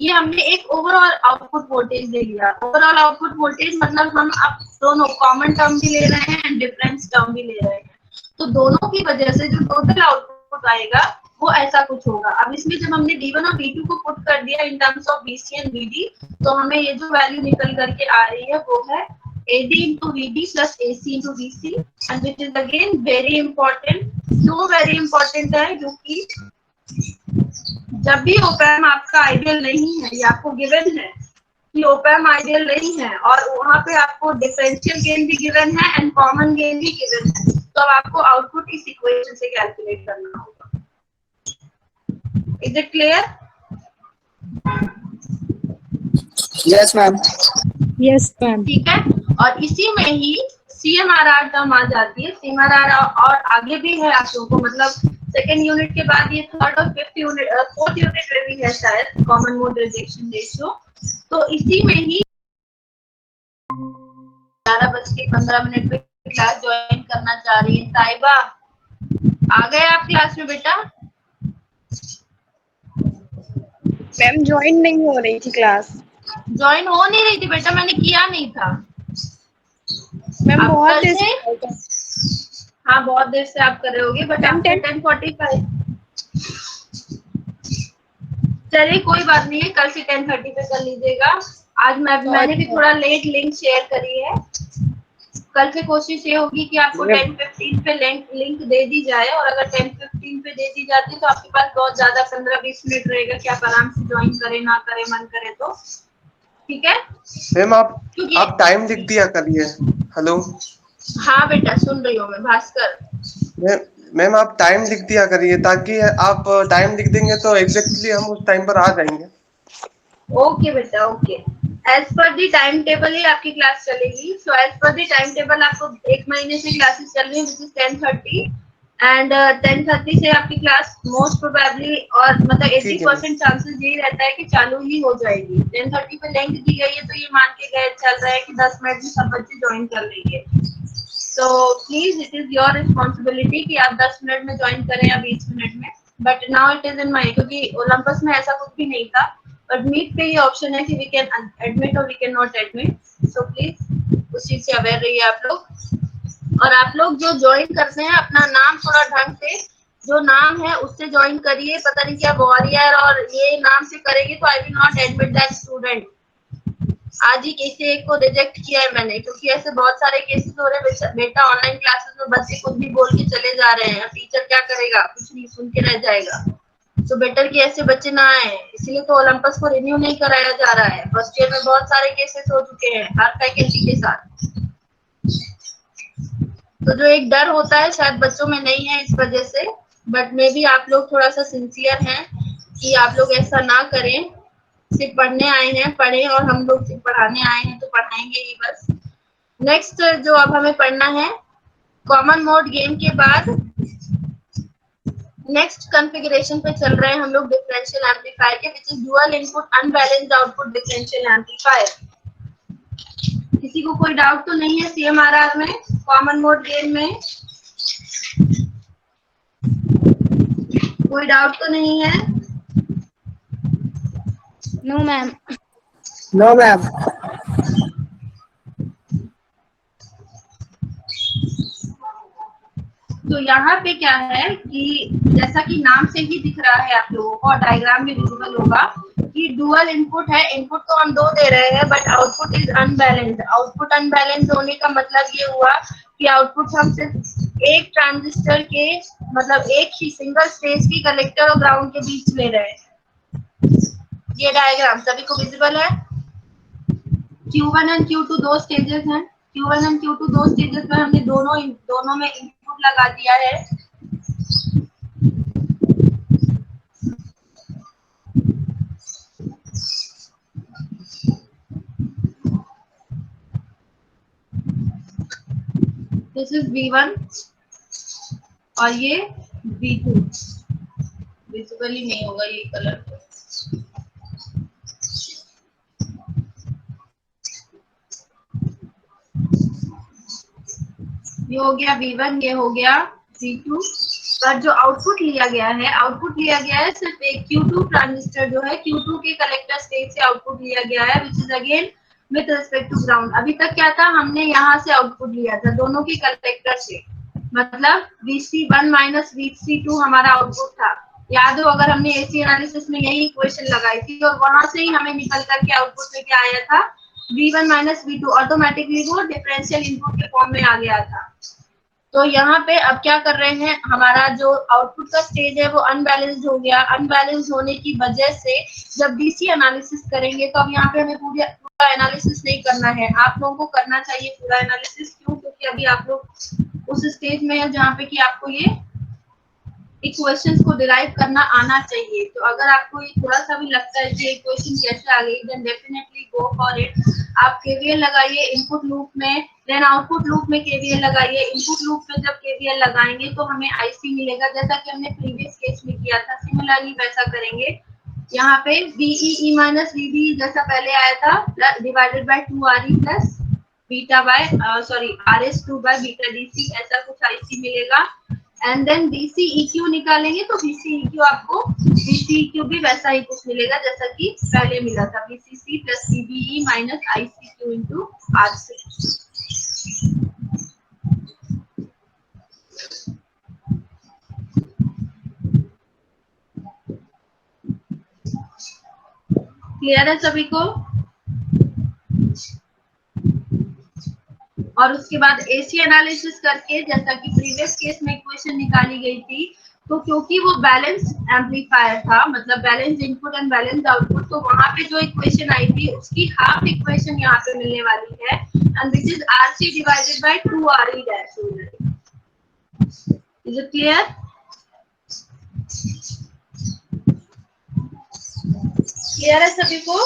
ये हमने एक ओवरऑल आउटपुट वोल्टेज ले लिया। ओवरऑल आउटपुट वोल्टेज मतलब हम अब दोनों कॉमन टर्म भी ले रहे हैं एंड डिफरेंस टर्म भी ले रहे हैं, तो दोनों की वजह से जो टोटल आउटपुट आएगा वो ऐसा कुछ होगा। अब इसमें जब हमने V1 और V2 को पुट कर दिया in terms of VC and VD, तो हमें ये जो वैल्यू निकल करके आ रही है वो है AD into VD plus AC into VC, and which is again very important। क्यों वेरी इंपॉर्टेंट है, क्योंकि जब भी ओपैम आपका आइडियल नहीं है, ये आपको गिवन है कि ओपैम आइडियल नहीं है और वहां पे आपको डिफरेंशियल गेन भी गिवन है एंड कॉमन गेन भी गिवन है, तो अब आपको आउटपुट इस इक्वेशन से कैलकुलेट करना होगा। Is it clear? Yes, ma'am. Yes, ma'am. ठीक है, और इसी में ही CMRR टर्म आ जाती है। CMRR और आगे भी है आप लोगों को, मतलब सेकेंड यूनिट के बाद ये थर्ड और फोर्थ यूनिट में भी है शायद, कॉमन मोड रिजेक्शन रेशियो। तो इसी में ही 11:15 पे क्लास ज्वाइन करना चाह रही है ताइबा, आ गए आप क्लास में बेटा? मैम ज्वाइन नहीं हो रही थी क्लास। ज्वाइन हो नहीं रही थी बेटा, मैंने किया नहीं था। मैम आप बहुत कल देर से, हाँ बहुत देर से आप कर रहे होगे, बट मैम, आपको 10:45। चलिए कोई बात नहीं है, कल से 10:30 पे कर लीजिएगा। आज मैंने भी थोड़ा लेट लिंक शेयर करी है। कल से कोशिश ये होगी कि आपको 10:15 पे लिंक दे दी जाए, और अगर 10:15 पे दे दी जाती है तो आपके पास बहुत ज्यादा 15-20 मिनट रहेगा कि आप आराम से ज्वाइन करें, ना करें, मन करे तो। ठीक है मैम आप टाइम लिख दिया करिए। हेलो, हाँ बेटा सुन रही हूँ मैं, भास्कर। मैम आप टाइम लिख दिया करिए, ताकि आप टाइम लिख देंगे तो एग्जैक्टली हम उस टाइम पर आ जाएंगे। ओके बेटा ओके, एज पर दी टाइम टेबल ही आपकी क्लास चलेगी। सो एज पर दी टाइम टेबल आपको 1 महीने से क्लासेस चल रही है, विच इज 10:30 एंड 10:30 से आपकी क्लास मोस्ट प्रोबेबली, और मतलब 80% चांसेस यही रहता है कि चालू ही हो जाएगी। 10:30 पे लिंक दी गई है तो ये मान के गए चल रहा है कि 10 मिनट में सब बच्चे ज्वाइन कर लेंगे। तो please it is your responsibility कि आप 10 मिनट में ज्वाइन करें या 20 मिनट में, but now it is in my, क्योंकि ओलंपस में ऐसा कुछ भी नहीं था, बट मीट पे ये ऑप्शन है कि वी कैन एडमिट और we can not admit. So please उस चीज से अवेयर रहिए आप लोग। और आप लोग जो ज्वाइन करते हैं अपना नाम थोड़ा ढंग से, जो नाम है उससे ज्वाइन करिए। पता नहीं क्या वॉरियर और ये नाम से करेंगे तो I will not admit that student. आज ही किसी एक को रिजेक्ट किया है मैंने, क्योंकि ऐसे बहुत सारे केसेस हो रहे हैं बेटा। ऑनलाइन क्लासेस में बच्चे कुछ भी बोल के चले जा रहे हैं, टीचर क्या करेगा, कुछ नहीं सुन के रह जाएगा। तो बेटर कि ऐसे बच्चे ना आए, इसलिए तो ओलंपस को रिन्यू नहीं कराया जा रहा है। फर्स्ट ईयर में बहुत सारे केसेस हो चुके हैं हर फैकल्टी के साथ। तो जो एक डर होता है शायद बच्चों में नहीं है इस वजह से, बट मे भी आप लोग थोड़ा सा सिंसियर हैं कि आप लोग ऐसा ना करें। सिर्फ पढ़ने आए हैं पढ़ें, और हम लोग सिर्फ पढ़ाने आए हैं तो पढ़ाएंगे ही बस। नेक्स्ट जो अब हमें पढ़ना है, कॉमन मोड गेम के बाद नेक्स्ट कॉन्फ़िगरेशन पे चल रहे हैं हम लोग डिफरेंशियल एम्पलीफायर के, which is dual input unbalanced output differential amplifier. किसी को कोई डाउट तो नहीं है CMRR में, कॉमन मोड गेम में? कोई डाउट तो नहीं है? No ma'am. No ma'am. तो यहाँ पे क्या है कि जैसा कि नाम से ही दिख रहा है आप लोगों को और डायग्राम में विजिबल होगा कि डुअल इनपुट है। इनपुट तो हम 2 दे रहे हैं but output is unbalanced. Output unbalanced होने का मतलब ये हुआ कि आउटपुट हम सिर्फ एक ट्रांजिस्टर के मतलब एक ही सिंगल स्टेज की कलेक्टर और ग्राउंड के बीच ले रहे हैं। ये डायग्राम सभी को विजिबल है? Q1 एंड Q2 2 स्टेजेस हैं। Q1 एंड Q2 2 स्टेजेस में हमने दोनों में इनपुट लगा दिया है। दिस इज V1 और ये V2। विजिबल ही नहीं होगा ये कलर। ये हो गया V1, ये हो गया V2। पर जो आउटपुट लिया गया है सिर्फ एक Q2 ट्रांजिस्टर जो है Q2 के कलेक्टर स्टेज से आउटपुट लिया गया है, which is again with respect to ground. अभी तक क्या था, हमने यहाँ से आउटपुट लिया था दोनों के कलेक्टर से, मतलब VC1 माइनस VC2 हमारा आउटपुट था। याद हो अगर हमने AC एनालिसिस में यही इक्वेशन लगाई थी और वहां से ही हमें निकल करके आउटपुट में क्या आया था, V1 माइनस V2। ऑटोमेटिकली वो डिफरेंशियल इनपुट के फॉर्म में आ गया था। तो यहाँ पे अब क्या कर रहे हैं, हमारा जो आउटपुट का स्टेज है वो अनबैलेंस्ड हो गया। अनबैलेंस्ड होने की वजह से जब DC एनालिसिस करेंगे तो अब यहाँ पे हमें पूरा एनालिसिस नहीं करना है। आप लोगों को करना चाहिए पूरा एनालिसिस। क्यों? क्योंकि अभी आप लोग उस स्टेज में है जहाँ पे कि आपको ये इक्वेशंस को डिराइव करना आना चाहिए। तो अगर आपको ये थोड़ा सा भी लगता है कि इक्वेशन कैसे आ गई, then definitely go for it. आप KVL लगाइए इनपुट लूप में, देन आउटपुट लूप में KVL लगाइए। इनपुट लूप में जब KVL लगाएंगे तो हमें IC मिलेगा, जैसा कि हमने प्रीवियस केस में किया था। सिमिलरली वैसा करेंगे। यहाँ पे VEE माइनस VB जैसा पहले आया था divided by 2RE plus beta by RS2 by beta DC, ऐसा कुछ IC मिलेगा। एंड देन VCEQ निकालेंगे तो VCEQ आपको VCEQ भी वैसा ही कुछ मिलेगा जैसा कि पहले मिला था, VCC plus VBE minus ICQ into RC। Clear है सभी को? और उसके बाद AC एनालिसिस करके जैसा कि प्रीवियस केस में इक्वेशन निकाली गई थी, तो क्योंकि वो बैलेंस एम्पलीफायर था, मतलब balance input and balance output, तो वहां पे जो इक्वेशन आई थी उसकी हाफ इक्वेशन यहाँ पे मिलने वाली है, and this is RC divided by 2RE dash. Is it clear? Clear है सभी को?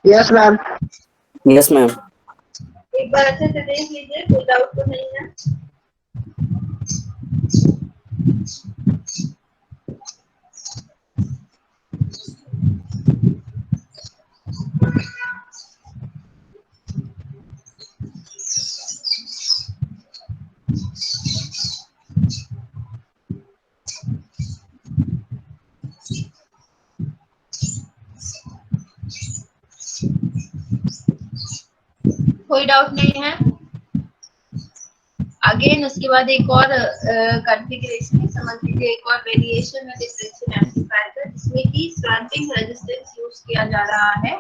Yes ma'am. Yes ma'am. एक बार अच्छे से देख लीजिए, कोई डाउट तो नहीं है। कोई डाउट नहीं है? अगेन उसके बाद एक और कॉन्फ़िगरेशन समझ लीजिए, एक और वेरिएशन है डिफरेंशियल एम्पलीफायर का, जिसमें कि स्वैम्पिंग रेजिस्टेंस यूज किया जा रहा है।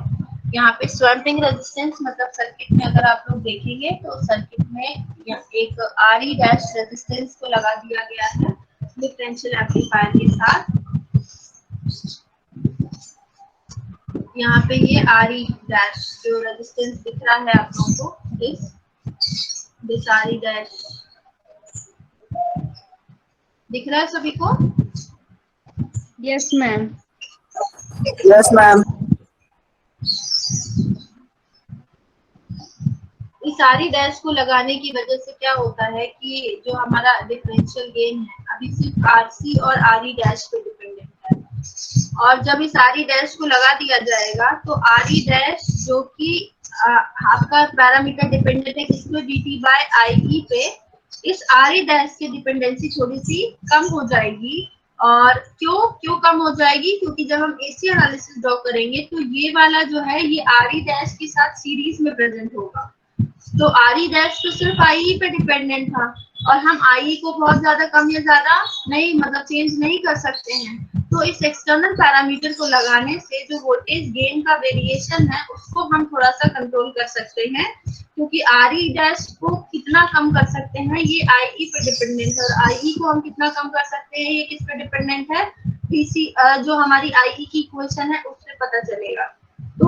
यहाँ पे स्वैम्पिंग रेजिस्टेंस मतलब सर्किट में अगर आप लोग देखेंगे तो सर्किट में एक RE डैश रेजिस्टेंस को लगा दिया गया है डिफरेंशियल एम्पलीफायर के साथ। यहाँ पे ये RE डैश जो रेजिस्टेंस दिख रहा है आप लोगों को, दिस RE डैश दिख रहा है सभी को? Yes ma'am. Yes ma'am. इस सारी डैश को लगाने की वजह से क्या होता है कि जो हमारा डिफरेंशियल गेन है अभी सिर्फ RC और RE डैश पे डिपेंडेंट है, और जब इस RE डैश को लगा दिया जाएगा तो RE डैश जो कि आपका पैरामीटर डिपेंडेंट है किसमें, VT बाय IE पे, इस RE डैश की डिपेंडेंसी थोड़ी सी कम हो जाएगी। और क्यों कम हो जाएगी, क्योंकि जब हम AC एनालिसिस ड्रॉ करेंगे तो ये वाला जो है ये RE डैश के साथ सीरीज में प्रेजेंट होगा। तो RE डैश तो सिर्फ IE पे डिपेंडेंट था, और हम IE को बहुत ज्यादा कम या ज्यादा नहीं, मतलब चेंज नहीं कर सकते हैं। तो इस एक्सटर्नल पैरामीटर को लगाने से जो वोल्टेज गेन का वेरिएशन है उसको हम थोड़ा सा कंट्रोल कर सकते हैं, क्योंकि RE डैश को कितना कम कर सकते हैं ये IE पे डिपेंडेंट है, और IE को हम कितना कम कर सकते हैं ये किस पे डिपेंडेंट है, PC जो हमारी IE की इक्वेशन है उससे पता चलेगा। तो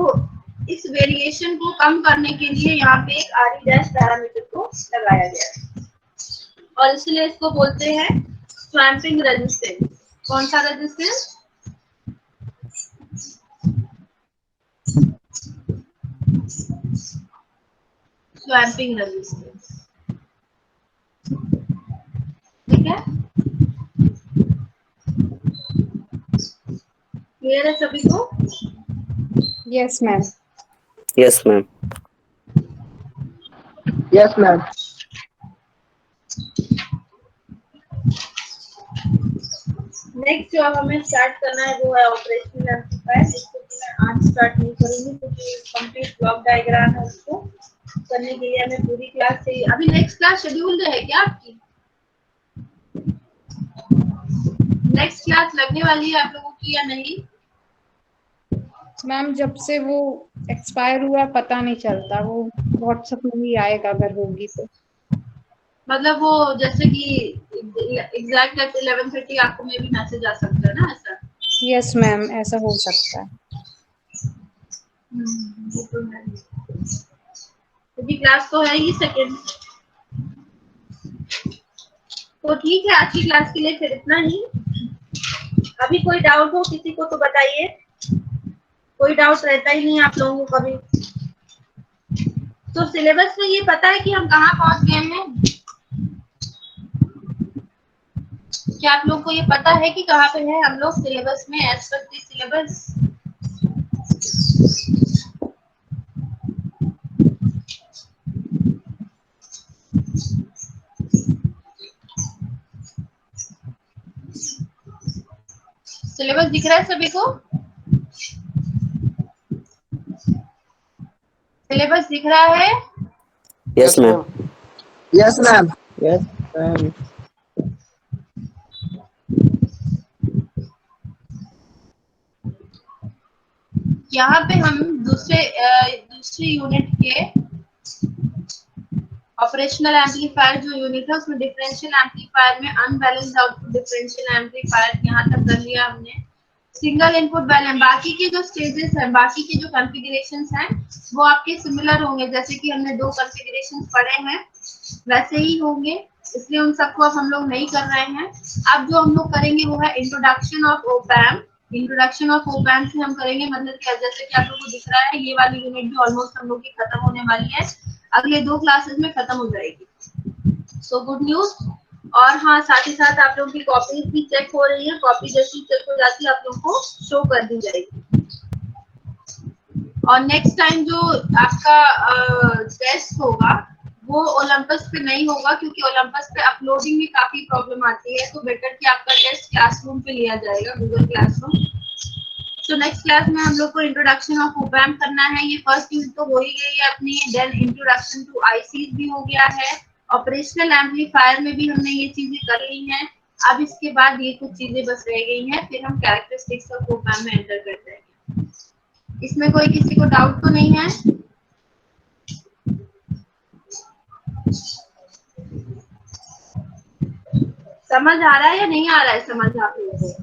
इस वेरिएशन को कम करने के लिए यहाँ पे एक RE डैश पैरामीटर को लगाया गया है, और इसलिए इसको बोलते हैं स्वैम्पिंग रेजिस्टेंस। कौन सा रेजिस्टेंस? स्वैम्पिंग रेजिस्टेंस। ठीक है, क्लियर है सभी को? Yes ma'am. Yes ma'am. Yes ma'am. Next जो हमें स्टार्ट करना है वो है ऑपरेशनल एम्पलीफायर, जिसको कि मैं आज स्टार्ट नहीं करूंगी क्योंकि कंप्लीट ब्लॉक डायग्राम है, उसको करने के लिए हमें पूरी क्लास चाहिए। अभी नेक्स्ट क्लास शेड्यूल्ड है क्या आपकी? नेक्स्ट क्लास लगने वाली है आप लोगों की या नहीं? मैम जब से वो एक्सपायर हुआ पता नहीं चलता, वो व्हाट्सएप में ही आएगा अगर होगी तो। मतलब वो जैसे कि एग्जैक्ट एट 11:30 आपको में भी मैसेज आ सकता है ना, ऐसा? यस मैम, ऐसा हो सकता है। ये तो है, क्योंकि क्लास तो है ही सेकेंड। तो ठीक है, आज की क्लास के लिए फिर इतना ही। अभी कोई डाउट हो किसी को तो बताइए, कोई डाउट रहता ही नहीं आप लोगों को कभी। तो सिलेबस में ये पता है कि हम कहाँ पहुंच गए हैं? क्या आप लोग को ये पता है कि कहाँ पे है हम लोग सिलेबस में, as per the syllabus? Syllabus दिख रहा है सभी को? सिलेबस दिख रहा है? Yes ma'am. Yes ma'am. Yes ma'am. यहाँ पे हम दूसरे यूनिट के ऑपरेशनल एम्पलीफायर जो यूनिट है उसमें डिफरेंशियल एम्पलीफायर में अनबैलेंस्ड आउटपुट डिफरेंशियल एम्पलीफायर यहाँ तक कर लिया हमने। सिंगल इनपुट बैलेंस, बाकी के जो स्टेजेस हैं, बाकी के जो कॉन्फ़िगरेशंस हैं वो आपके सिमिलर होंगे, जैसे कि हमने 2 कॉन्फ़िगरेशंस पढ़े हैं वैसे ही होंगे, इसलिए उन सबको अब हम लोग नहीं कर रहे हैं। अब जो हम लोग करेंगे वो है introduction of op amp. Introduction of op amp से हम करेंगे, मतलब क्या, जैसे कि आप लोगों को दिख रहा है ये वाली यूनिट भी ऑलमोस्ट हम लोग की खत्म होने वाली है, अगले 2 क्लासेस में खत्म हो जाएगी। So good news. और हाँ, साथ ही साथ आप लोगों की कॉपी भी चेक हो रही है, कॉपी जैसी चेक हो जाती है आप लोगों को शो कर दी जाएगी। और नेक्स्ट टाइम जो आपका टेस्ट होगा वो ओलंपस पे नहीं होगा, क्योंकि ओलंपस पे अपलोडिंग में काफी प्रॉब्लम आती है, तो बेटर कि आपका टेस्ट क्लासरूम पे लिया जाएगा, गूगल क्लासरूम। तो नेक्स्ट क्लास में हम लोग को इंट्रोडक्शन ऑफ ऑप एम्प करना है। ये फर्स्ट यूनिट तो हो ही गई है अपनी, देन इंट्रोडक्शन टू आईसीज भी हो गया है, ऑपरेशनल एम्पलीफायर में भी हमने ये चीजें कर ली हैं। अब इसके बाद ये कुछ चीजें बस रह गई हैं, फिर हम कैरेक्टरिस्टिक्स ऑफ ऑप एम्प में एंटर कर जाएंगे। इसमें कोई किसी को डाउट तो नहीं है? समझ आ रहा है या नहीं आ रहा है समझ आप लोगों को?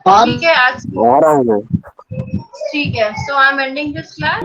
हाँ ठीक है आज आ रहा है मैम। ठीक है, so I am ending this class.